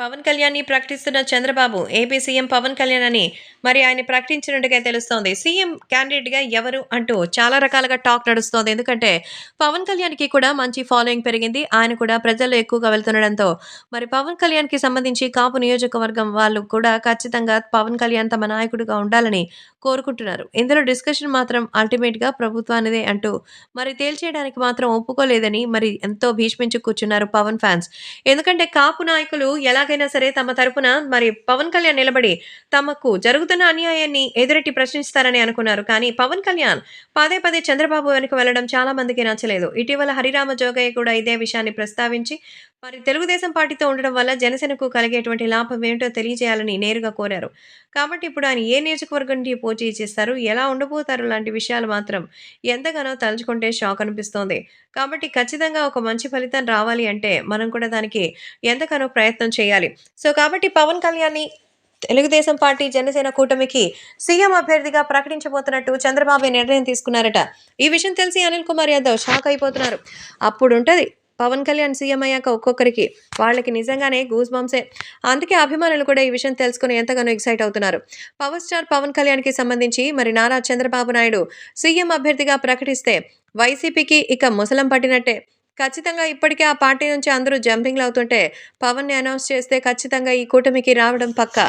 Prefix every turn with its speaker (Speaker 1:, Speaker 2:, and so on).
Speaker 1: పవన్ కళ్యాణ్‌ని ప్రకటిస్తున్న Chandrababu, AP CM Pawan Kalyan అని మరి ఆయన ప్రకటించినట్టుగా తెలుస్తోంది. సీఎం క్యాండిడేట్‌గా ఎవరు అంటూ చాలా రకాలుగా టాక్ నడుస్తోంది. ఎందుకంటే పవన్ కళ్యాణ్‌కి కూడా మంచి ఫాలోయింగ్ పెరిగింది. ఆయన కూడా ప్రజల్లో ఎక్కువగా వెళ్తుండడంతో మరి పవన్ కళ్యాణ్‌కి సంబంధించి కాపు నియోజకవర్గం వాళ్ళు కూడా ఖచ్చితంగా పవన్ కళ్యాణ్ తమ నాయకుడిగా ఉండాలని కోరుకుంటున్నారు. ఇందులో డిస్కషన్ మాత్రం అల్టిమేట్‌గా ప్రభుత్వానిదే అంటూ మరి తేల్చేయడానికి మాత్రం ఒప్పుకోలేదని మరి ఎంతో భీష్మించి కూర్చున్నారు పవన్ ఫ్యాన్స్. ఎందుకంటే కాపు నాయకులు ఎలాగైనా సరే తమ తరపున మరి పవన్ కళ్యాణ్ నిలబడి తమకు జరుగుతున్న అన్యాయాన్ని ఎదురెట్టి ప్రశ్నిస్తారని అనుకున్నారు. కానీ పవన్ కళ్యాణ్ పదే పదే చంద్రబాబు వెనక వెళ్లడం చాలా మందికి నచ్చలేదు. ఇటీవల హరిరామ జోగయ్య కూడా ఇదే విషయాన్ని ప్రస్తావించి మరి తెలుగుదేశం పార్టీతో ఉండడం వల్ల జనసేనకు కలిగేటువంటి లాభం ఏంటో తెలియజేయాలని నేరుగా కోరారు. కాబట్టి ఇప్పుడు ఆయన ఏ నియోజకవర్గం నుండి పోటీ చేస్తారు, ఎలా ఉండబోతారు లాంటి విషయాలు మాత్రం ఎంతగానో తలుచుకుంటే షాక్ అనిపిస్తోంది. కాబట్టి ఖచ్చితంగా ఒక మంచి ఫలితం రావాలి అంటే మనం కూడా దానికి ఎంతగానో ప్రయత్నం చేయాలి. సో, కాబట్టి పవన్ కళ్యాణ్‌ని తెలుగుదేశం పార్టీ, జనసేన కూటమికి సీఎం అభ్యర్థిగా ప్రకటించబోతున్నట్టు చంద్రబాబు నిర్ణయం తీసుకున్నారట. ఈ విషయం తెలిసి అనిల్ కుమార్ యాదవ్ షాక్ అయిపోతున్నారు. అప్పుడుంటది పవన్ కళ్యాణ్ సీఎం అయ్యాక ఒక్కొక్కరికి వాళ్ళకి నిజంగానే గూస్ బంప్సే. అందుకే అభిమానులు కూడా ఈ విషయం తెలుసుకొని ఎంతగానో ఎక్సైట్ అవుతున్నారు. పవర్ స్టార్ పవన్ కళ్యాణ్‌కి సంబంధించి మరి నారా చంద్రబాబు నాయుడు సీఎం అభ్యర్థిగా ప్రకటిస్తే వైసీపీకి ఇక ముసలం పట్టినట్టే. ఖచ్చితంగా ఇప్పటికే ఆ పార్టీ నుంచి అందరూ జంపింగ్‌లవుతుంటే పవన్‌ని అనౌన్స్ చేస్తే ఖచ్చితంగా ఈ కూటమికి రావడం పక్కా.